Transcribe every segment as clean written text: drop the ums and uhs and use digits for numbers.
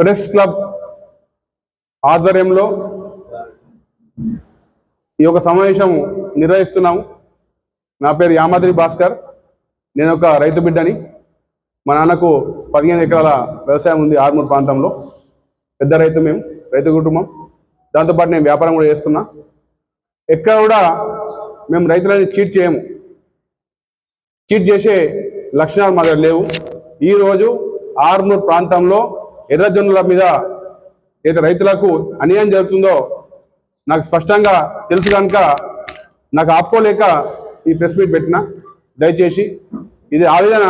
Press club ఆధ్వర్యంలో ఈ యొక్క సమావేశం నిర్వహిస్తున్నాము. నా పేరు యామాద్రి భాస్కర్. నేను ఒక రైతు బిడ్డని. మా నాన్నకు 15 ఎకరాల వ్యవసాయం ఉంది ఆర్మూర్ ప్రాంతంలో. పెద్ద రైతు, మేము రైతు కుటుంబం. దాంతోపాటు నేను వ్యాపారం కూడా చేస్తున్నా. ఎక్కడ కూడా మేము రైతులని చీట్ చేయము. చీట్ చేసే లక్షణాలు మా దగ్గర లేవు. ఈరోజు ఆర్మూర్ ప్రాంతంలో ఎర్రజొన్నల మీద ఏదైతే రైతులకు అన్యాయం జరుగుతుందో నాకు స్పష్టంగా తెలుసు కనుక నాకు ఆపుకోలేక ఈ ప్రెస్ మీట్ పెట్టిన. దయచేసి ఇది ఆవేదన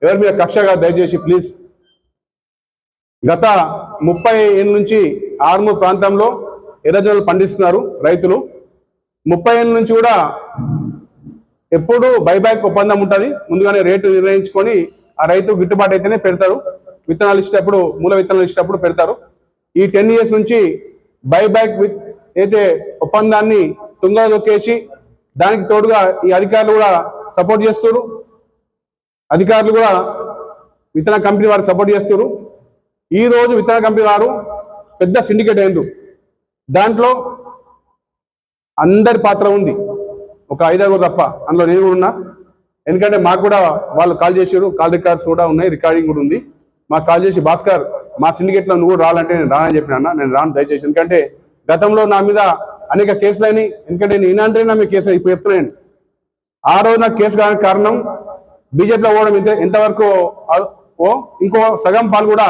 ఎవరి మీద కక్షగా, దయచేసి ప్లీజ్. గత 30 ఏళ్ళ నుంచి ఆర్మూర్ ప్రాంతంలో ఎర్రజొన్నలు పండిస్తున్నారు రైతులు. 30 ఏళ్ళ నుంచి కూడా ఎప్పుడు బైబ్యాక్ ఒప్పందం ఉంటుంది. ముందుగానే రేటు నిర్ణయించుకొని ఆ రైతు గిట్టుబాటు అయితేనే పెడతారు. విత్తనాలు ఇచ్చేటప్పుడు, మూల విత్తనాలు ఇచ్చేటప్పుడు పెడతారు. ఈ 10 ఇయర్స్ నుంచి బైబ్యాక్ అయితే ఒప్పందాన్ని తుంగలో దొక్కేసి దానికి తోడుగా ఈ అధికారులు కూడా సపోర్ట్ చేస్తారు. అధికారులు కూడా విత్తన కంపెనీ వారికి సపోర్ట్ చేస్తారు. ఈ రోజు విత్తన కంపెనీ వారు పెద్ద సిండికేట్ అయింది. దాంట్లో అందరి పాత్ర ఉంది, ఒక 5 తప్ప. అందులో నేను కూడా ఉన్నా. ఎందుకంటే మాకు కూడా వాళ్ళు కాల్ చేశారు, కాల్ రికార్డ్స్ కూడా ఉన్నాయి, రికార్డింగ్ కూడా ఉంది. మాకు కాల్ చేసి, భాస్కర్ మా సిండికేట్లో నువ్వు రావాలంటే నేను రానని చెప్పినా. నేను రాను దయచేసి. ఎందుకంటే గతంలో నా మీద అనేక కేసులు అయినాయి. ఎందుకంటే నేను అంటే నా మీద కేసు ఇప్పుడు చెప్తున్నాను. ఆ రోజు నాకు కేసు కావడానికి కారణం బీజేపీలో పోవడం. ఎంతవరకు ఇంకో సగం పాలు కూడా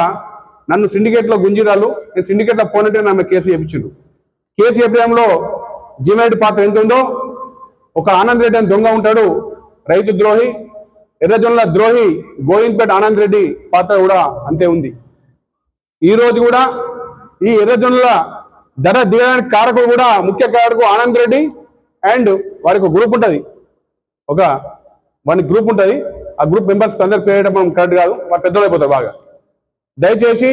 నన్ను సిండికేట్లో గుంజిరాలు. నేను సిండికేట్లో పోనట్టే నా మీద కేసు చేయించిండు. కేసు చెప్పడంలో జీవన్ పాత్ర ఎంత ఉందో, ఒక ఆనంద్ రెడ్డి అని దొంగ ఉంటాడు, రైతు ద్రోహి, ఎర్రజొన్నల ద్రోహి గోవింద్పేట ఆనంద్ రెడ్డి పాత్ర కూడా అంతే ఉంది. ఈ రోజు కూడా ఈ ఎర్రజొన్నల ధర దిగడానికి కారకుడు కూడా, ముఖ్య కారకుడు ఆనంద్ రెడ్డి. అండ్ వాడికి ఒక గ్రూప్ ఉంటుంది, వాడి గ్రూప్ ఉంటుంది. ఆ గ్రూప్ మెంబర్స్ అందరికి పేరేయడం మనం కరెక్ట్ కాదు. వాళ్ళు పెద్దలు అయిపోతారు బాగా. దయచేసి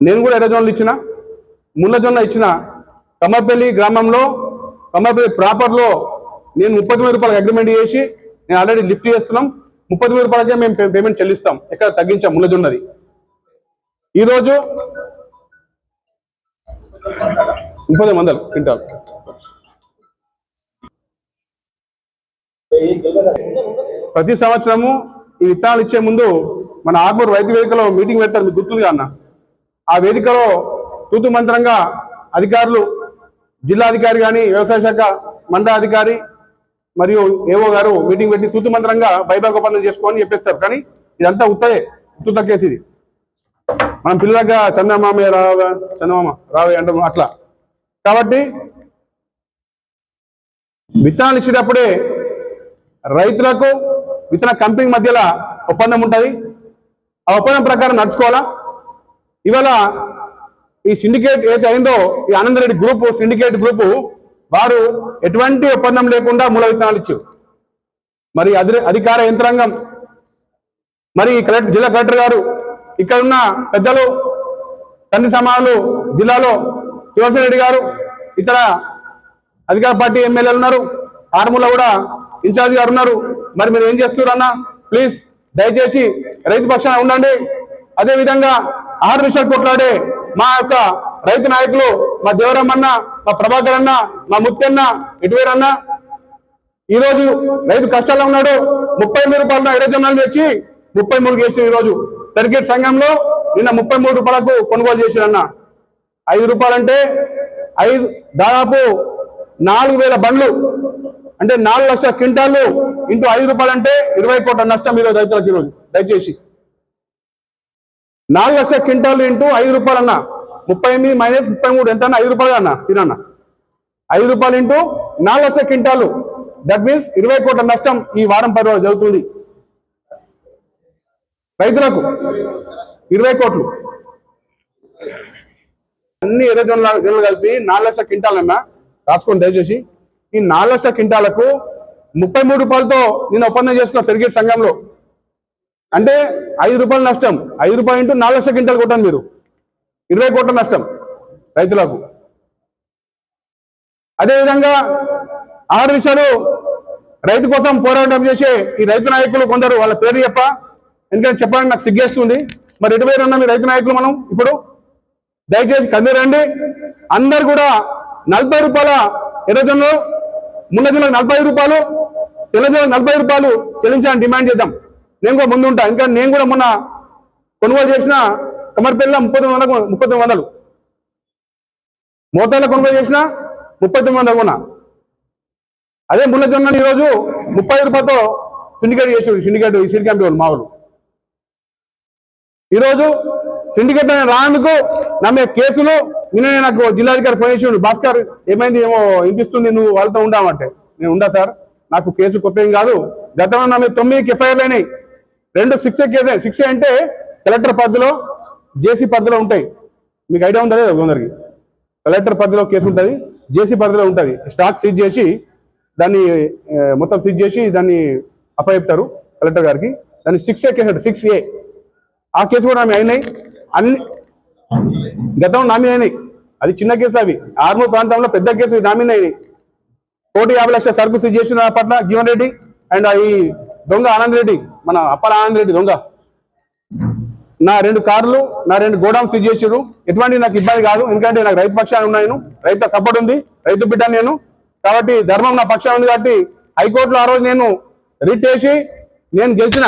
నేను కూడా ఎర్రజొన్నలు ఇచ్చిన, ముళ్ళజొన్న ఇచ్చిన. కమ్మపల్లి గ్రామంలో, కమ్మపల్లి ప్రాపర్లో నేను 39 రూపాయలకు అగ్రిమెంట్ చేసి నేను ఆల్రెడీ లిఫ్ట్ చేస్తున్నాం. 39 రూపాయలకే మేము పేమెంట్ చెల్లిస్తాం. ఎక్కడ తగ్గించాం ముళ్ళజొన్నది. ఈరోజు 30 క్వింటాల్. ప్రతి సంవత్సరము ఈ విత్తనాలు ఇచ్చే ముందు మన ఆర్మూర్ రైతు వేదికలో మీటింగ్ పెడతారు, మీకు గుర్తుంది అన్న. ఆ వేదికలో తూతు మంత్రంగా అధికారులు, జిల్లా అధికారి కానీ, వ్యవసాయ శాఖ మండల అధికారి మరియు ఏవో గారు మీటింగ్ పెట్టి తూతు మంత్రంగా బైబ్యాక్ ఒప్పందం చేసుకోని చెప్పేస్తారు. కానీ ఇదంతా ఉత్తు తక్కేసి ఇది. మనం పిల్లగా చందమామ రావే అంటాం అట్లా. కాబట్టి విత్తనాలు ఇచ్చేటప్పుడే రైతులకు విత్తన కంపెనీ మధ్యలో ఒప్పందం ఉంటుంది. ఆ ఒప్పందం ప్రకారం నడుచుకోవాలా. ఇవాళ ఈ సిండికేట్ ఏదైతే అయిందో, ఈ Anand Reddy group, syndicate group వారు ఎటువంటి ఒప్పందం లేకుండా మూల విత్తనాలు ఇచ్చారు. మరి అధికార యంత్రాంగం, మరి జిల్లా కలెక్టర్ గారు, ఇక్కడ ఉన్న పెద్దలు, తండ్రి సమానులు, జిల్లాలో శివసేన రెడ్డి గారు, ఇతర అధికార పార్టీ ఎమ్మెల్యేలు ఉన్నారు, ఆర్మూర్లో కూడా ఇన్ఛార్జ్ గారు ఉన్నారు. మరి మీరు ఏం చేస్తున్నారు అన్న? ప్లీజ్ దయచేసి రైతు పక్షాన ఉండండి. అదేవిధంగా 6 నిమిషాలు కొట్లాడే మా యొక్క రైతు నాయకులు, మా దేవరమ్మన్న, మా ప్రభాకర్ అన్న, మా ముత్తన్న, ఇటువేరన్న, ఈరోజు రైతు కష్టాల్లో ఉన్నాడు. 33 రూపాయలు ఎర్రజొన్నలు తెచ్చి 33 చేసి ఈరోజు టర్గెట్ సంఘంలో నిన్న 33 రూపాయలకు కొనుగోలు చేసిరన్న. 5 రూపాయలంటే దాదాపు 4000 బండ్లు, అంటే 4 లక్షల క్వింటాలు ఇంటూ 5 రూపాయలంటే 20 కోట్ల నష్టం ఈరోజు రైతులకు. ఈరోజు దయచేసి 4 లక్షల క్వింటాలు ఇంటూ 5 రూపాయలన్నా, 38 మైనస్ 33 ఎంత అన్న? 5 రూపాయలు అన్న సిరన్న. 5 రూపాయలు ఇంటూ 4 లక్షల క్వింటాలు, దట్ మీన్స్ 20 కోట్ల నష్టం ఈ వారం 10 రోజులు జరుగుతుంది రైతులకు. 20 కోట్లు. అన్ని ఎర్రజొన్నలు కలిపి 4 లక్షల క్వింటాలన్నా రాసుకోండి దయచేసి. ఈ 4 లక్షల క్వింటాలకు 33 రూపాయలతో నేను ఒప్పందం చేసుకున్నా టర్గెట్ సంఘంలో. అంటే 5 రూపాయలు నష్టం. 5 రూపాయలు ఇంటూ 4 లక్షల క్వింటాలు కొట్టాను మీరు, 20 కోట్ల నష్టం రైతులకు. అదేవిధంగా 6 విషయాలు రైతు కోసం పోరాటం చేసే ఈ రైతు నాయకులు కొందరు వాళ్ళ పేరు ఎందుకంటే చెప్పడానికి నాకు సిగ్గేస్తుంది. మరి ఎటు పేరు మీ రైతు నాయకులు మనం ఇప్పుడు దయచేసి కదిలిరండి. అందరు కూడా 40 రూపాయల ఎర్రజొన్నలు, మున్నజొన్నలకు 45 రూపాయలు, తెల్లజొన్నలకు 40 రూపాయలు చెల్లించాలని డిమాండ్ చేద్దాం. నేను కూడా ముందు ఉంటా. ఇంకా నేను కూడా మొన్న కొనుగోలు చేసిన కమర్పల్లిలో 3900 మోతార్లో కొనుగోలు చేసిన 3900 కొన్నా. అదే మున్నజొన్నని ఈరోజు 30 రూపాయలతో సిండికేట్ చేసి సీడ్ కంపెనీ వాళ్ళు మావులు. ఈరోజు సిండికేట్ అని రానందుకు నా మీద కేసులు. నిన్న నాకు జిల్లాధికారి ఫోన్ చేసి, భాస్కర్ ఏమైంది, ఏమో వినిపిస్తుంది, నువ్వు వాళ్ళతో ఉండావంటే నేను ఉండా సార్, నాకు కేసు కొత్త ఏం కాదు. గతంలో నా మీద 9 ఎఫ్ఐఆర్లు అయినాయి. 2 6 అంటే కలెక్టర్ పరిధిలో జేసీ పరిధిలో ఉంటాయి. మీకు ఐడియా ఉందా లేదా? కొందరికి కలెక్టర్ పరిధిలో కేసు ఉంటుంది, జేసీ పరిధిలో ఉంటుంది. స్టాక్ సీజ్ చేసి దాన్ని మొత్తం సీజ్ చేసి దాన్ని అప్పచెప్తారు కలెక్టర్ గారికి. దాన్ని 6A కేసు, 6A. ఆ కేసు కూడా ఆమె అయినాయి. అన్ని గతంలో నా మీద అయినాయి. అది చిన్న కేసు. అవి ఆర్మూర్ ప్రాంతంలో పెద్ద కేసు నా మీద అయినాయి. 150 లక్షల సరుకు సీజ్ చేసిన పట్ల జీవన్ రెడ్డి అండ్ ఈ దొంగ ఆనంద్ రెడ్డి, మన అప్పల ఆనంద్ రెడ్డి దొంగ, నా 2 కార్లు, నా 2 గోడౌన్ సీజ్ చేసారు. ఎటువంటి నాకు ఇబ్బంది కాదు, ఎందుకంటే నాకు రైతు పక్షాన్ని ఉన్నాను, రైతు సపోర్ట్ ఉంది, రైతు బిడ్డ నేను కాబట్టి, ధర్మం నా పక్షాన్ని ఉంది కాబట్టి హైకోర్టులో ఆ రోజు నేను రిట్ వేసి నేను గెలిచిన.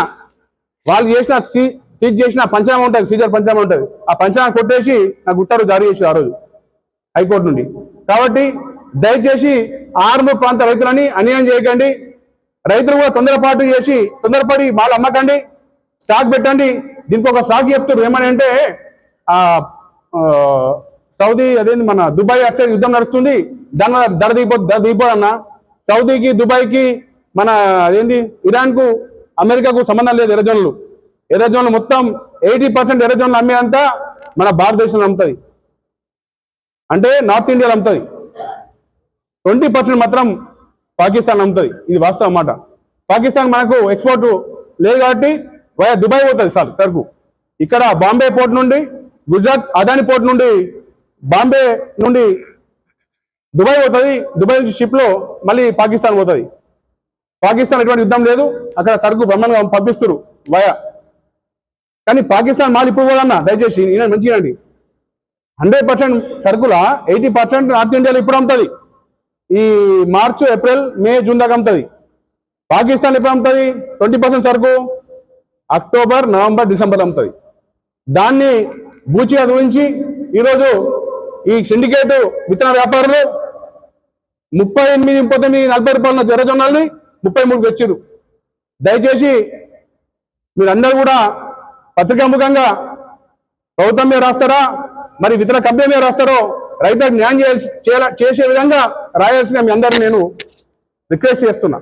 వాళ్ళు చేసిన సీజ్ చేసిన పంచాంగం ఉంటుంది, సీజర్ పంచాంగం ఉంటుంది, ఆ పంచాంగం కొట్టేసి నాకు ఉత్తర్వు జారీ చేసి ఆ రోజు హైకోర్టు నుండి. కాబట్టి దయచేసి ఆర్మూర్ ప్రాంత రైతులని అన్యాయం చేయకండి. రైతులు కూడా తొందరపడి మాలు అమ్మకండి, స్టాక్ పెట్టండి. దీనికి ఒక సాగు చెప్తారు ఏమని అంటే, సౌదీ అదేంటి మన దుబాయ్ అటు సైడ్ యుద్ధం నడుస్తుంది, దానివల్ల ధర దిగిపోదన్న. సౌదీకి దుబాయ్కి మన అదేంటి ఇరాన్కు అమెరికాకు సంబంధం లేదు. ఎర్రజొన్నలు మొత్తం 80% ఎర్రజొన్నలు అమ్మేదంతా మన భారతదేశంలో అమ్ముతుంది, అంటే నార్త్ ఇండియాలో అమ్ముతుంది. 20% మాత్రం పాకిస్తాన్ అమ్ముతుంది. ఇది వాస్తవం అన్నమాట. పాకిస్తాన్ మనకు ఎక్స్పోర్ట్ లేదు కాబట్టి వయా దుబాయ్ పోతుంది సార్ సరుకు. ఇక్కడ బాంబే పోర్ట్ నుండి, గుజరాత్ అదాని పోర్ట్ నుండి, బాంబే నుండి దుబాయ్ పోతుంది. దుబాయ్ నుంచి షిప్లో మళ్ళీ పాకిస్తాన్ పోతుంది. పాకిస్తాన్ ఎటువంటి యుద్ధం లేదు, అక్కడ సరుకు బ్రహ్మాండంగా పంపిస్తారు వయా. కానీ పాకిస్తాన్ మాల్ ఇప్పుడు పోదన్నా, దయచేసి నేను మంచిగా 100% సరుకుల 80% నార్త్ ఇండియాలో ఇప్పుడు అమ్ముతుంది. ఈ మార్చ్, ఏప్రిల్, మే, జూన్ దాకా అమ్ముతుంది. పాకిస్తాన్ ఎప్పుడు అమ్ముతుంది? 20% సరుకు అక్టోబర్, నవంబర్, డిసెంబర్ అమ్ముతుంది. దాన్ని బూచిగా ఊహించి ఈరోజు ఈ సిండికేట్ విత్తన వ్యాపారులు 38, 39, 40 రూపాయల ఎర్రజొన్నల్ని 33 తెచ్చారు. దయచేసి మీరందరూ కూడా పత్రికా ముఖంగా ప్రభుత్వం మీద రాస్తారా, మరి విత్తన కంపెనీ మీద రాస్తారో రైతులకు న్యాయం చేసే విధంగా రాయాల్సిన మీ అందరూ నేను రిక్వెస్ట్ చేస్తున్నా.